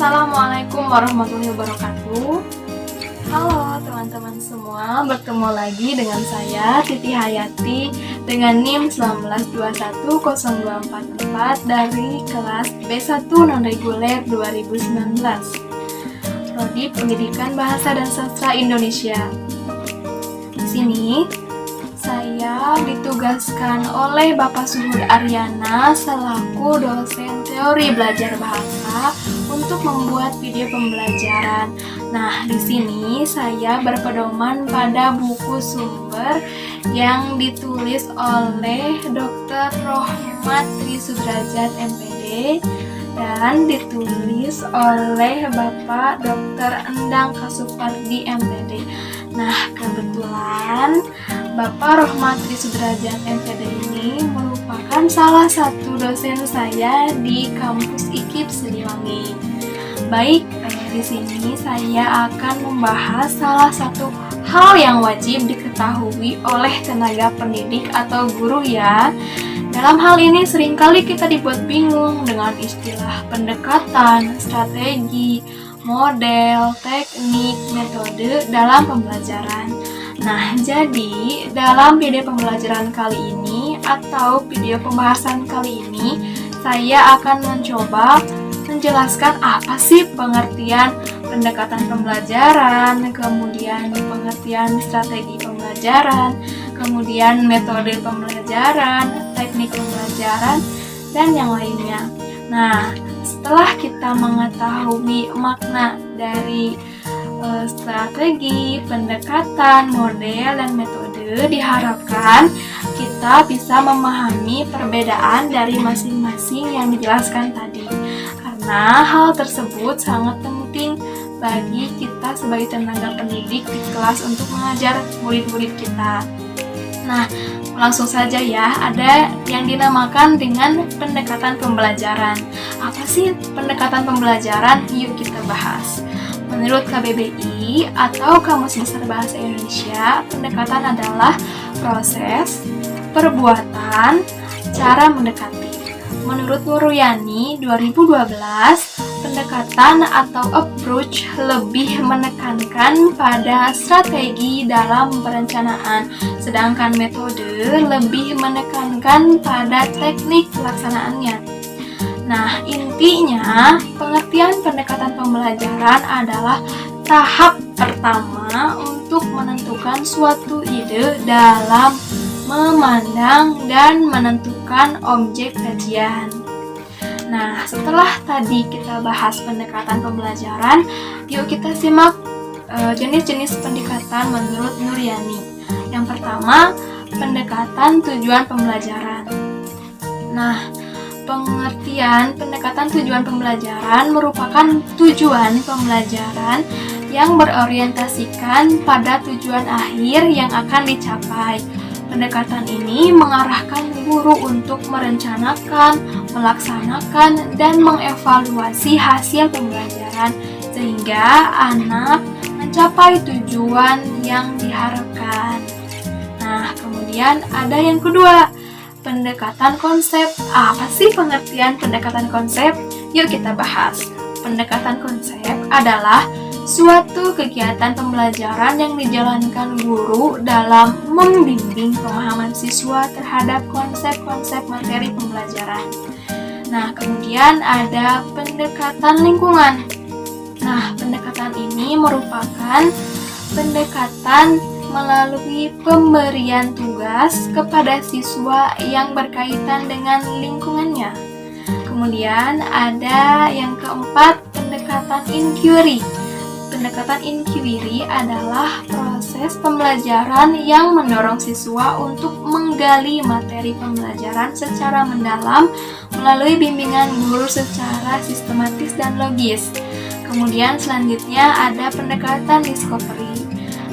Assalamualaikum warahmatullahi wabarakatuh. Halo teman-teman semua, bertemu lagi dengan saya Titi Hayati dengan NIM 1921024 dari kelas B1 non-reguler 2019 Prodi Pendidikan Bahasa dan Sastra Indonesia. Di sini saya ditugaskan oleh Bapak Suhud Aryana selaku dosen teori belajar bahasa untuk membuat video pembelajaran. Nah, di sini saya berpedoman pada buku sumber yang ditulis oleh Dr. Rohmat Tri Sudrajat MPD dan ditulis oleh Bapak Dr. Endang Kasupardi MPD. Nah, kebetulan Bapak Rohmat Tri Sudrajat MPD ini merupakan salah satu dosen saya di kampus IKIP Siliwangi. Baik, di sini saya akan membahas salah satu hal yang wajib diketahui oleh tenaga pendidik atau guru ya. Dalam hal ini seringkali kita dibuat bingung dengan istilah pendekatan, strategi, model, teknik, metode dalam pembelajaran. Nah, jadi dalam video pembelajaran kali ini atau video pembahasan kali ini, saya akan mencoba menjelaskan apa sih pengertian pendekatan pembelajaran, kemudian pengertian strategi pembelajaran, kemudian metode pembelajaran, teknik pembelajaran, dan yang lainnya. Nah, setelah kita mengetahui makna dari strategi, pendekatan, model, dan metode, diharapkan kita bisa memahami perbedaan dari masing-masing yang dijelaskan tadi. Karena hal tersebut sangat penting bagi kita sebagai tenaga pendidik di kelas untuk mengajar murid-murid kita. Nah, langsung saja ya, ada yang dinamakan dengan pendekatan pembelajaran. Apa sih pendekatan pembelajaran? Yuk kita bahas. Menurut KBBI atau Kamus Besar Bahasa Indonesia, pendekatan adalah proses, perbuatan, cara mendekati. Menurut Nuruyani 2012, pendekatan atau approach lebih menekankan pada strategi dalam perencanaan, sedangkan metode lebih menekankan pada teknik pelaksanaannya. Nah, intinya pengertian pendekatan pembelajaran adalah tahap pertama untuk menentukan suatu ide dalam memandang dan menentukan objek kajian. Nah, setelah tadi kita bahas pendekatan pembelajaran, yuk kita simak jenis-jenis pendekatan menurut Nuruyani. Yang pertama, pendekatan tujuan pembelajaran. Nah, pengertian pendekatan tujuan pembelajaran merupakan tujuan pembelajaran yang berorientasikan pada tujuan akhir yang akan dicapai. Pendekatan ini mengarahkan guru untuk merencanakan, melaksanakan, dan mengevaluasi hasil pembelajaran sehingga anak mencapai tujuan yang diharapkan. Nah, kemudian ada yang kedua, pendekatan konsep. Apa sih pengertian pendekatan konsep? Yuk kita bahas. Pendekatan konsep adalah suatu kegiatan pembelajaran yang dijalankan guru dalam membimbing pemahaman siswa terhadap konsep-konsep materi pembelajaran. Nah, kemudian ada pendekatan lingkungan. Nah, pendekatan ini merupakan pendekatan melalui pemberian tugas kepada siswa yang berkaitan dengan lingkungannya. Kemudian ada yang keempat, pendekatan inquiry. Pendekatan inquiry adalah proses pembelajaran yang mendorong siswa untuk menggali materi pembelajaran secara mendalam melalui bimbingan guru secara sistematis dan logis. Kemudian selanjutnya ada pendekatan discovery.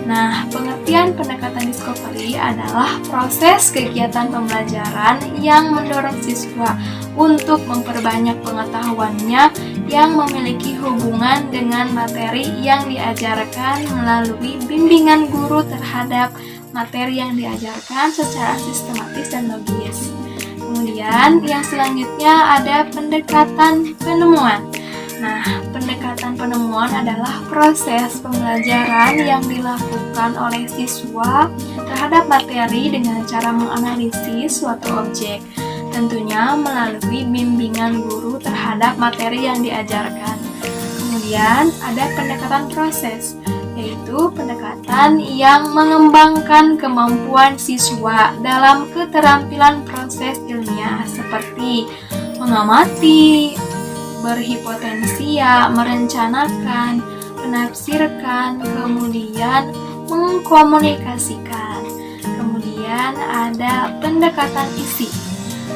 Nah, pengertian pendekatan discovery adalah proses kegiatan pembelajaran yang mendorong siswa untuk memperbanyak pengetahuannya yang memiliki hubungan dengan materi yang diajarkan melalui bimbingan guru terhadap materi yang diajarkan secara sistematis dan logis. Kemudian yang selanjutnya ada pendekatan penemuan. Nah, pendekatan penemuan adalah proses pembelajaran yang dilakukan oleh siswa terhadap materi dengan cara menganalisis suatu objek, tentunya melalui bimbingan guru terhadap materi yang diajarkan. Kemudian ada pendekatan proses, yaitu pendekatan yang mengembangkan kemampuan siswa dalam keterampilan proses ilmiah seperti mengamati, berhipotensia, merencanakan, menafsirkan, kemudian mengkomunikasikan. Kemudian ada pendekatan isi.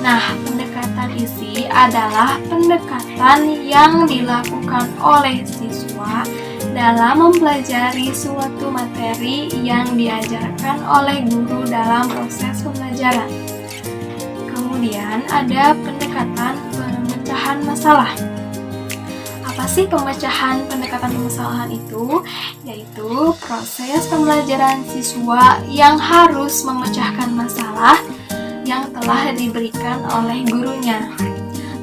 Nah, pendekatan isi adalah pendekatan yang dilakukan oleh siswa dalam mempelajari suatu materi yang diajarkan oleh guru dalam proses pembelajaran. Kemudian ada pendekatan pemecahan masalah. Apa sih pemecahan pendekatan permasalahan itu? Yaitu proses pembelajaran siswa yang harus memecahkan masalah yang telah diberikan oleh gurunya.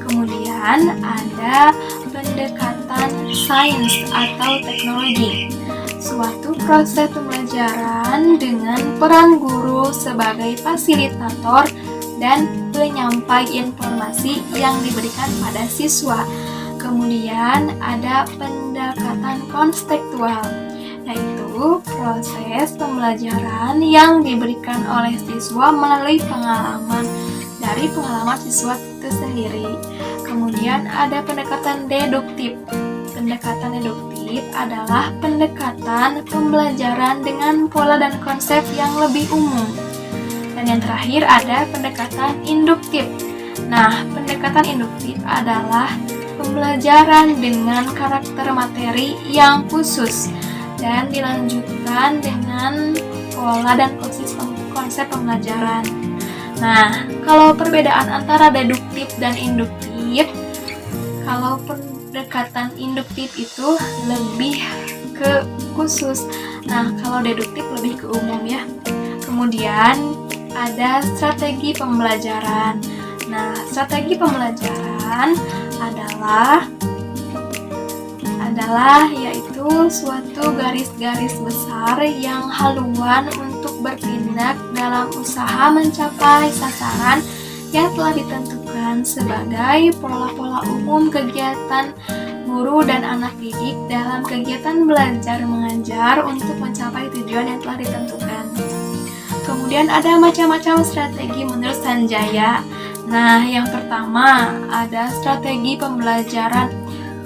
Kemudian ada pendekatan sains atau teknologi, suatu proses pembelajaran dengan peran guru sebagai fasilitator dan penyampai informasi yang diberikan pada siswa. Kemudian ada pendekatan konstekstual, yaitu proses pembelajaran yang diberikan oleh siswa melalui pengalaman dari pengalaman siswa itu sendiri. Kemudian ada pendekatan deduktif. Pendekatan deduktif adalah pendekatan pembelajaran dengan pola dan konsep yang lebih umum. Dan yang terakhir ada pendekatan induktif. Nah, pendekatan induktif adalah pembelajaran dengan karakter materi yang khusus dan dilanjutkan dengan pola dan konsep pembelajaran. Nah, kalau perbedaan antara deduktif dan induktif, kalau pendekatan induktif itu lebih ke khusus. Nah, kalau deduktif lebih ke umum ya. Kemudian ada strategi pembelajaran. Nah, strategi pembelajaran adalah yaitu suatu garis-garis besar yang haluan untuk bertindak dalam usaha mencapai sasaran yang telah ditentukan sebagai pola-pola umum kegiatan guru dan anak didik dalam kegiatan belajar mengajar untuk mencapai tujuan yang telah ditentukan. Kemudian ada macam-macam strategi menurut Sanjaya. Nah, yang pertama ada strategi pembelajaran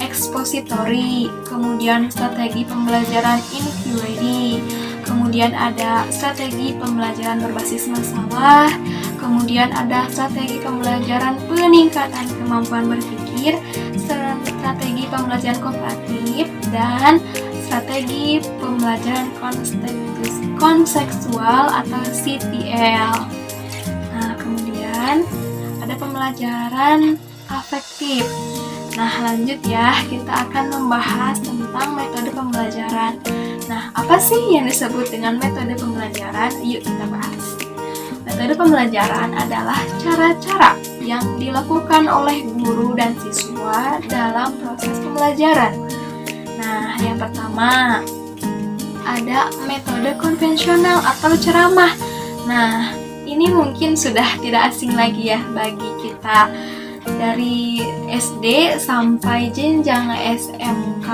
ekspositori, kemudian strategi pembelajaran inquiry, kemudian ada strategi pembelajaran berbasis masalah, kemudian ada strategi pembelajaran peningkatan kemampuan berpikir, strategi pembelajaran komparatif, dan strategi pembelajaran kontekstual atau CPL. Nah, kemudian ada pembelajaran afektif. Nah, lanjut ya, kita akan membahas tentang metode pembelajaran. Nah, apa sih yang disebut dengan metode pembelajaran? Yuk kita bahas. Metode pembelajaran adalah cara-cara yang dilakukan oleh guru dan siswa dalam proses pembelajaran. Nah, yang pertama ada metode konvensional atau ceramah. Nah, ini mungkin sudah tidak asing lagi ya bagi kita. Dari SD sampai jenjang SMK,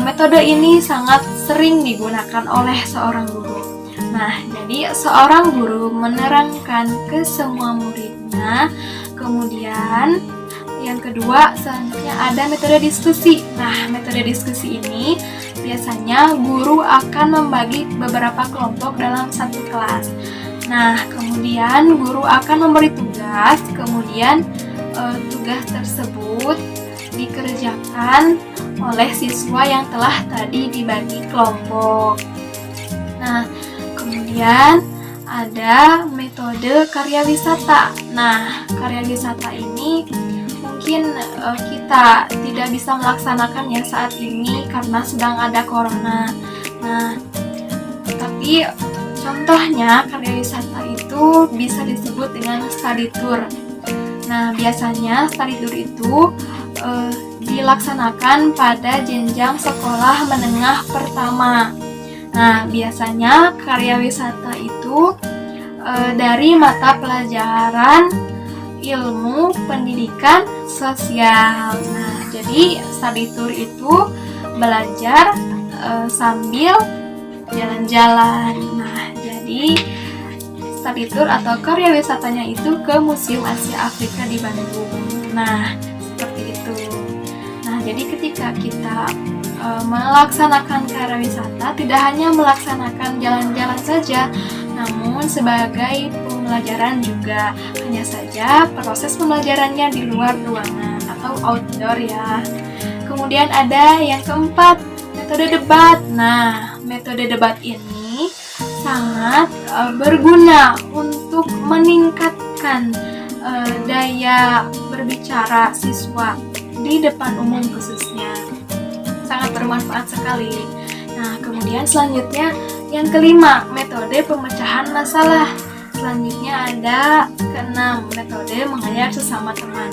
metode ini sangat sering digunakan oleh seorang guru. Nah, jadi seorang guru menerangkan ke semua muridnya. Kemudian yang kedua, selanjutnya ada metode diskusi. Nah, metode diskusi ini biasanya guru akan membagi beberapa kelompok dalam satu kelas. Nah, kemudian guru akan memberi tugas, kemudian tugas tersebut dikerjakan oleh siswa yang telah tadi dibagi kelompok. Nah, kemudian ada metode karya wisata. Nah, karya wisata ini mungkin kita tidak bisa melaksanakannya saat ini karena sedang ada corona. Nah, tapi contohnya karya wisata itu bisa disebut dengan study tour. Nah, biasanya study tour itu dilaksanakan pada jenjang sekolah menengah pertama. Nah, biasanya karya wisata itu dari mata pelajaran ilmu pendidikan sosial. Nah, jadi study tour itu belajar sambil jalan-jalan. Nah, jadi study tour atau karya wisatanya itu ke Museum Asia Afrika di Bandung. Nah, seperti itu. Nah, jadi ketika kita melaksanakan karya wisata, tidak hanya melaksanakan jalan-jalan saja, namun sebagai pembelajaran juga. Hanya saja proses pembelajarannya di luar ruangan atau outdoor ya. Kemudian ada yang keempat, metode debat. Nah, metode debat ini sangat berguna untuk meningkatkan daya berbicara siswa di depan umum khususnya. Sangat bermanfaat sekali. Nah, kemudian selanjutnya yang kelima, metode pemecahan masalah. Selanjutnya ada keenam, metode mengajar sesama teman.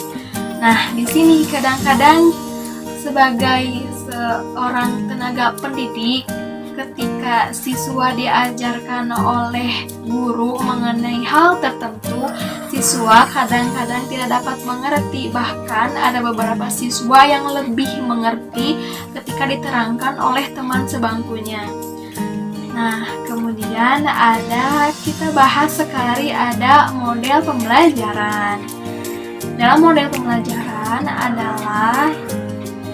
Nah, di sini kadang-kadang sebagai seorang tenaga pendidik, ketika siswa diajarkan oleh guru mengenai hal tertentu, siswa kadang-kadang tidak dapat mengerti. Bahkan ada beberapa siswa yang lebih mengerti ketika diterangkan oleh teman sebangkunya. Nah, kemudian kita bahas sekali ada model pembelajaran. Dalam model pembelajaran adalah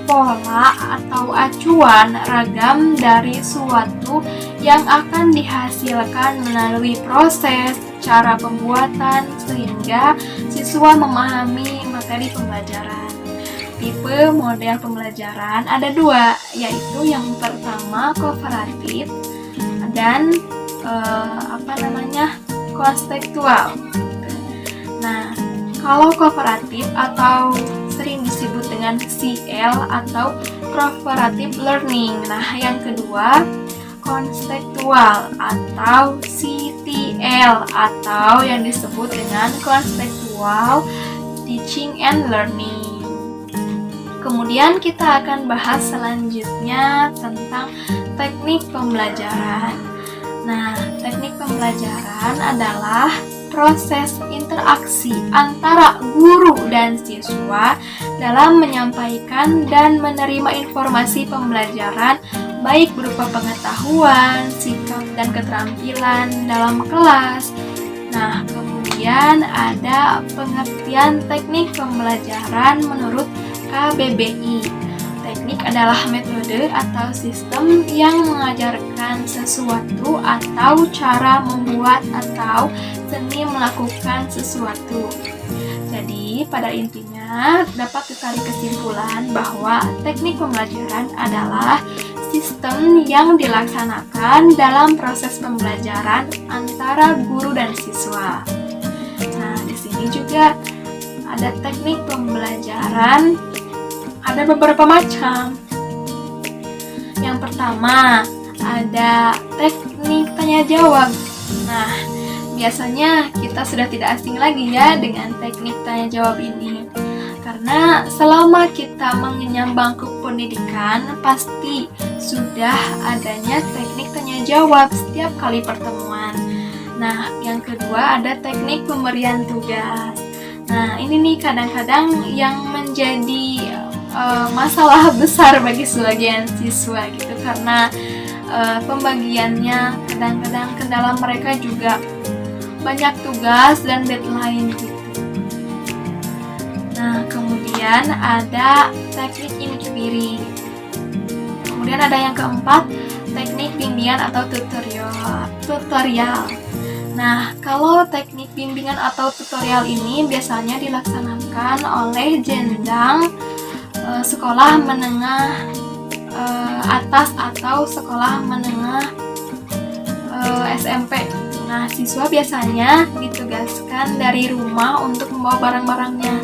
pola atau acuan ragam dari suatu yang akan dihasilkan melalui proses cara pembuatan sehingga siswa memahami materi pembelajaran. Tipe model pembelajaran ada dua, yaitu yang pertama kooperatif dan konstekstual. Nah, kalau kooperatif atau sering disebut dengan CL atau cooperative learning. Nah, yang kedua konstekstual atau CTL atau yang disebut dengan contextual teaching and learning. Kemudian kita akan bahas selanjutnya tentang teknik pembelajaran. Nah, teknik pembelajaran adalah proses interaksi antara guru dan siswa dalam menyampaikan dan menerima informasi pembelajaran baik berupa pengetahuan, sikap, dan keterampilan dalam kelas. Nah, kemudian ada pengertian teknik pembelajaran menurut KBBI. Teknik adalah metode atau sistem yang mengajarkan sesuatu atau cara membuat atau seni melakukan sesuatu. Jadi, pada intinya dapat ditarik kesimpulan bahwa teknik pembelajaran adalah sistem yang dilaksanakan dalam proses pembelajaran antara guru dan siswa. Nah, di sini juga ada teknik pembelajaran. Ada beberapa macam. Yang pertama, ada teknik tanya jawab. Nah, biasanya kita sudah tidak asing lagi ya dengan teknik tanya jawab ini. Karena selama kita mengenyam bangku pendidikan, pasti sudah adanya teknik tanya jawab setiap kali pertemuan. Nah, yang kedua ada teknik pemberian tugas. Nah, ini nih kadang-kadang yang menjadi masalah besar bagi sebagian siswa gitu, karena pembagiannya kadang-kadang kendala mereka juga banyak tugas dan deadline gitu. Nah, kemudian ada teknik inquiry. Kemudian ada yang keempat, teknik bimbingan atau tutorial. Nah, kalau teknik bimbingan atau tutorial ini biasanya dilaksanakan oleh jenjang sekolah menengah atas atau sekolah menengah SMP. Nah, siswa biasanya ditugaskan dari rumah untuk membawa barang-barangnya.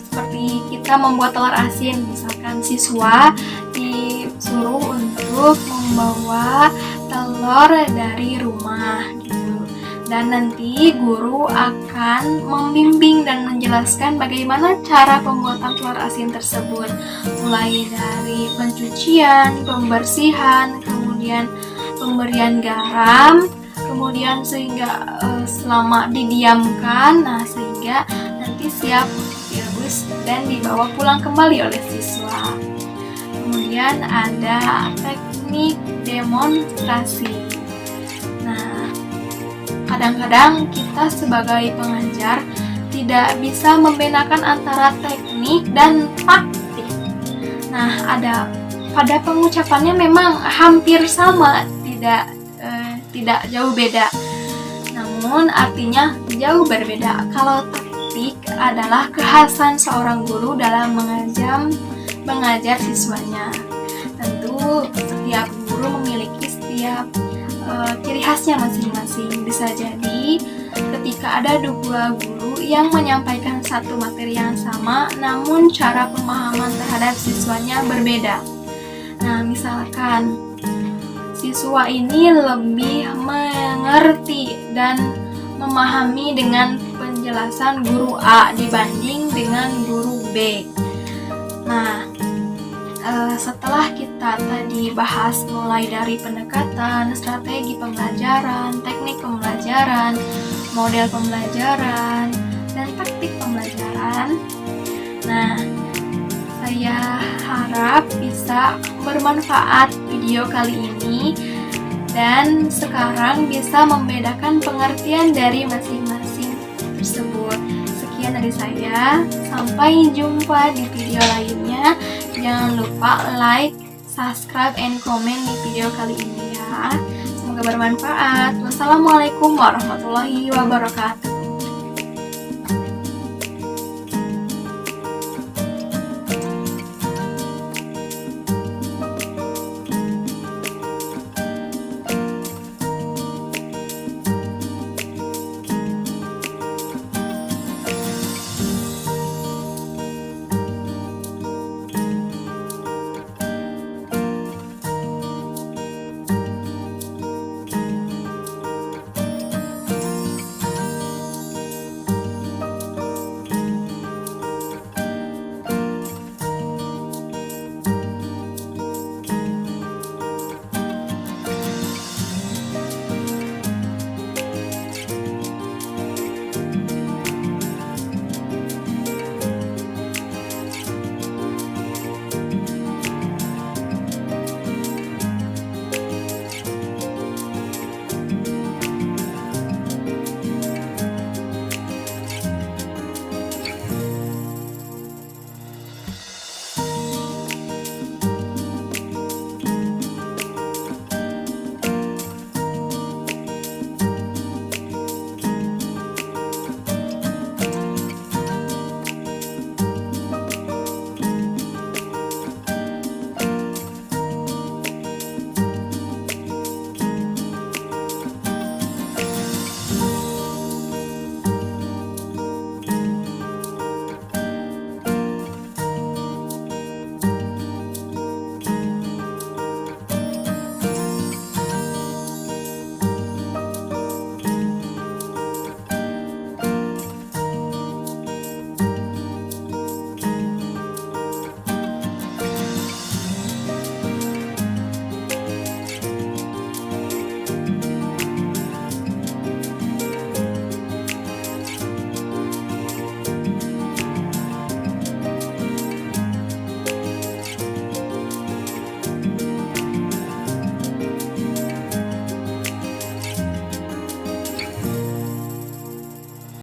Seperti kita membuat telur asin, misalkan siswa disuruh untuk membawa telur dari rumah gitu. Dan nanti guru akan membimbing dan menjelaskan bagaimana cara pembuatan telur asin tersebut, mulai dari pencucian, pembersihan, kemudian pemberian garam, kemudian sehingga selama didiamkan, sehingga nanti siap direbus dan dibawa pulang kembali oleh siswa. Kemudian ada teknik demonstrasi. Nah, kadang-kadang kita sebagai pengajar tidak bisa membedakan antara teknik dan taktik. Nah, pada pengucapannya memang hampir sama, tidak jauh beda. Namun artinya jauh berbeda. Kalau taktik adalah kekhasan seorang guru dalam mengajar siswanya. Tentu setiap guru memiliki setiap ciri khasnya masing-masing. Bisa jadi ketika ada dua guru yang menyampaikan satu materi yang sama, namun cara pemahaman terhadap siswanya berbeda. Nah, misalkan siswa ini lebih mengerti dan memahami dengan penjelasan guru A dibanding dengan guru B. Nah, setelah kita tadi bahas mulai dari pendekatan, strategi pembelajaran, teknik pembelajaran, model pembelajaran, dan taktik pembelajaran. Nah, saya harap bisa bermanfaat video kali ini dan sekarang bisa membedakan pengertian dari masing-masing tersebut. Sekian dari saya, sampai jumpa di video lainnya. Jangan lupa like, subscribe, and comment di video kali ini ya. Semoga bermanfaat. Wassalamualaikum warahmatullahi wabarakatuh.